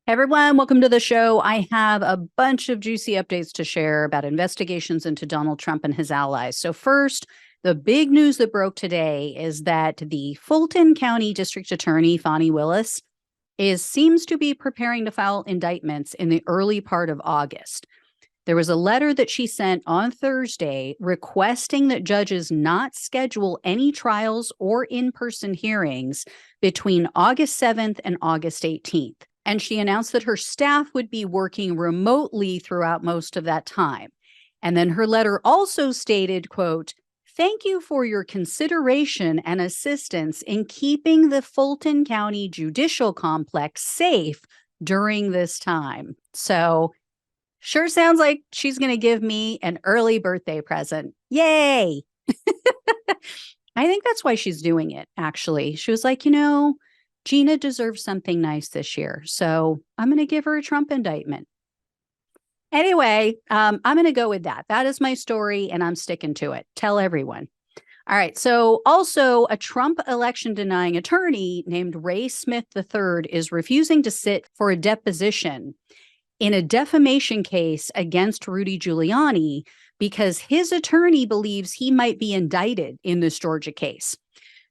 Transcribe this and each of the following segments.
Everyone, welcome to the show. I have a bunch of juicy updates to share about investigations into Donald Trump and his allies. So first, the big news that broke today is that the Fulton County District Attorney, Fani Willis, seems to be preparing to file indictments in the early part of August. There was a letter that she sent on Thursday requesting that judges not schedule any trials or in-person hearings between August 7th and August 18th. And she announced that her staff would be working remotely throughout most of that time. And then her letter also stated, quote, "Thank you for your consideration and assistance in keeping the Fulton County Judicial Complex safe during this time." So sure sounds like she's going to give me an early birthday present. Yay. I think that's why she's doing it, actually. She was like, Gina deserves something nice this year, so I'm going to give her a Trump indictment. Anyway, I'm going to go with that. That is my story, and I'm sticking to it. Tell everyone. All right. So also a Trump election denying attorney named Ray Smith III is refusing to sit for a deposition in a defamation case against Rudy Giuliani because his attorney believes he might be indicted in this Georgia case.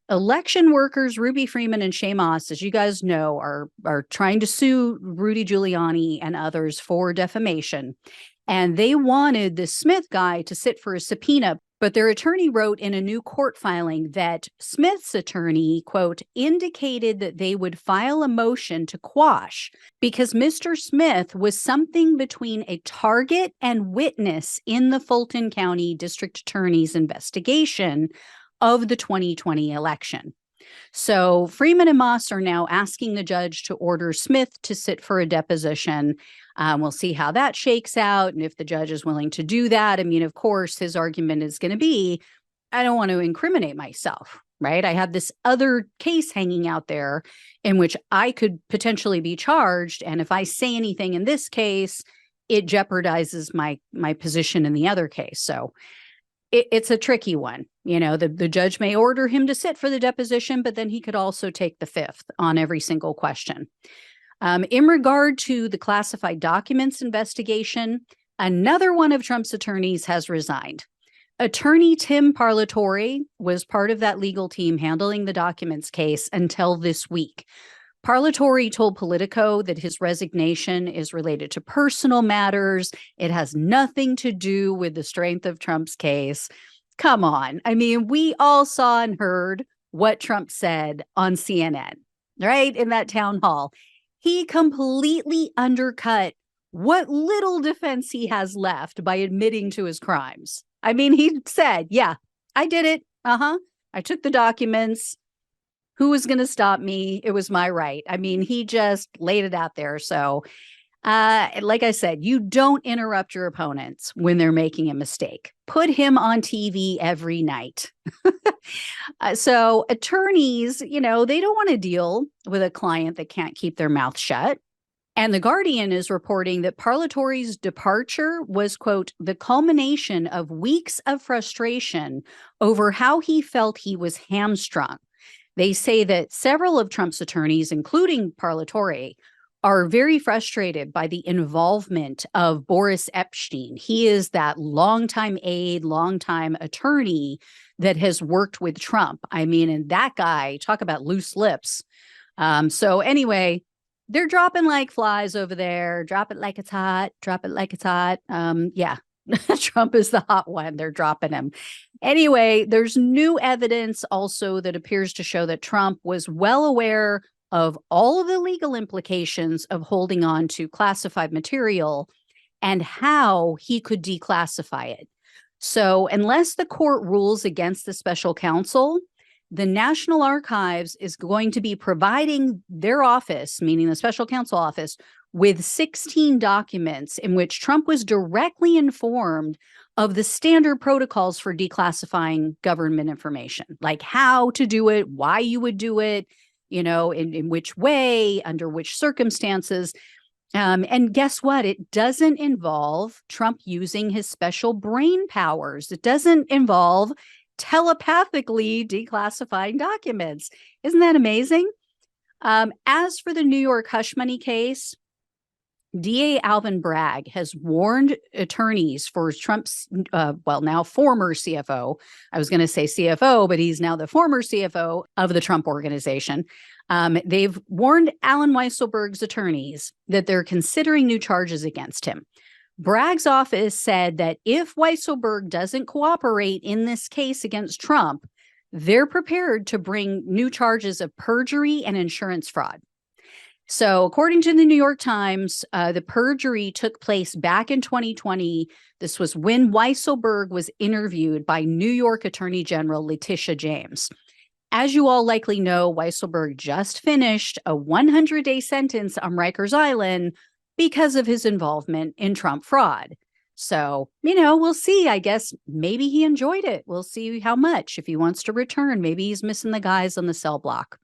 Election workers Ruby Freeman and Shay Moss, as you guys know, are trying to sue Rudy Giuliani and others for defamation. And they wanted this Smith guy to sit for a subpoena, but their attorney wrote in a new court filing that Smith's attorney, quote, indicated that they would file a motion to quash because Mr. Smith was something between a target and witness in the Fulton County District Attorney's investigation of the 2020 election. So Freeman and Moss are now asking the judge to order Smith to sit for a deposition. We'll see how that shakes out and if the judge is willing to do that. I mean, of course, his argument is going to be, I don't want to incriminate myself, right? I have this other case hanging out there in which I could potentially be charged. And if I say anything in this case, it jeopardizes my position in the other case. So it's a tricky one. The judge may order him to sit for the deposition, but then he could also take the fifth on every single question. In regard to the classified documents investigation, another one of Trump's attorneys has resigned. Attorney Tim Parlatore was part of that legal team handling the documents case until this week. Parlatore told Politico that his resignation is related to personal matters. It has nothing to do with the strength of Trump's case. Come on. I mean, we all saw and heard what Trump said on CNN, right? In that town hall. He completely undercut what little defense he has left by admitting to his crimes. I mean, he said, yeah, I did it. I took the documents. Who was going to stop me? It was my right. I mean, he just laid it out there. So, like I said, you don't interrupt your opponents when they're making a mistake. Put him on TV every night. So attorneys, they don't want to deal with a client that can't keep their mouth shut. And The Guardian is reporting that Parlatore's departure was, quote, the culmination of weeks of frustration over how he felt he was hamstrung. They say that several of Trump's attorneys, including Parlatore, are very frustrated by the involvement of Boris Epshteyn. He is that longtime aide, longtime attorney that has worked with Trump. I mean, and that guy, talk about loose lips. So anyway, they're dropping like flies over there. Drop it like it's hot. Drop it like it's hot. Yeah. Trump is the hot one. They're dropping him. Anyway, there's new evidence also that appears to show that Trump was well aware of all of the legal implications of holding on to classified material and how he could declassify it. So unless the court rules against the special counsel, the National Archives is going to be providing their office, meaning the special counsel office, with 16 documents in which Trump was directly informed of the standard protocols for declassifying government information, like how to do it, why you would do it, in which way, under which circumstances. And guess what? It doesn't involve Trump using his special brain powers. It doesn't involve telepathically declassifying documents. Isn't that amazing? As for the New York hush money case, DA Alvin Bragg has warned attorneys for Trump's, now former CFO. I was going to say CFO, but he's now the former CFO of the Trump organization. They've warned Alan Weisselberg's attorneys that they're considering new charges against him. Bragg's office said that if Weisselberg doesn't cooperate in this case against Trump, they're prepared to bring new charges of perjury and insurance fraud. So according to the New York Times, the perjury took place back in 2020. This was when Weisselberg was interviewed by New York Attorney General Letitia James. As you all likely know, Weisselberg just finished a 100-day sentence on Rikers Island because of his involvement in Trump fraud. So, we'll see. I guess maybe he enjoyed it. We'll see how much. If he wants to return, maybe he's missing the guys on the cell block.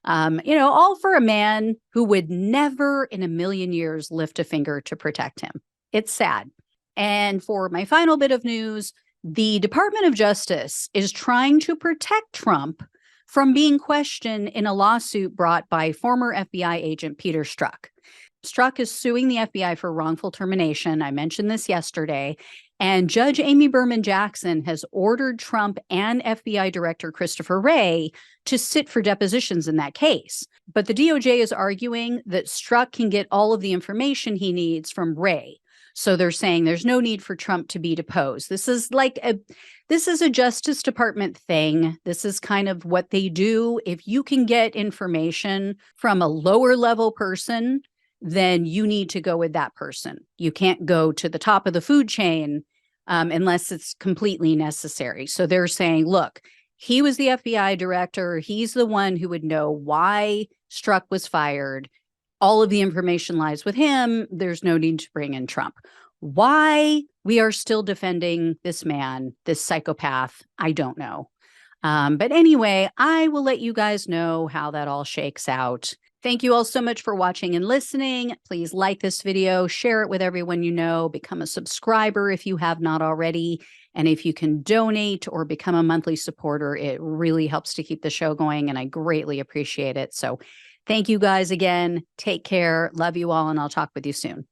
All for a man who would never in a million years lift a finger to protect him. It's sad. And for my final bit of news, the Department of Justice is trying to protect Trump from being questioned in a lawsuit brought by former FBI agent Peter Strzok. Strzok is suing the FBI for wrongful termination. I mentioned this yesterday. And Judge Amy Berman Jackson has ordered Trump and FBI Director Christopher Wray to sit for depositions in that case. But the DOJ is arguing that Strzok can get all of the information he needs from Wray. So they're saying there's no need for Trump to be deposed. This is a Justice Department thing. This is kind of what they do. If you can get information from a lower level person, then you need to go with that person. You can't go to the top of the food chain unless it's completely necessary. So they're saying, look, he was the FBI director. He's the one who would know why Strzok was fired. All of the information lies with him. There's no need to bring in Trump. Why we are still defending this man, this psychopath, I don't know. But anyway, I will let you guys know how that all shakes out. Thank you all so much for watching and listening. Please like this video, share it with everyone you know, become a subscriber if you have not already. And if you can donate or become a monthly supporter, it really helps to keep the show going, and I greatly appreciate it. So thank you guys again. Take care. Love you all, and I'll talk with you soon.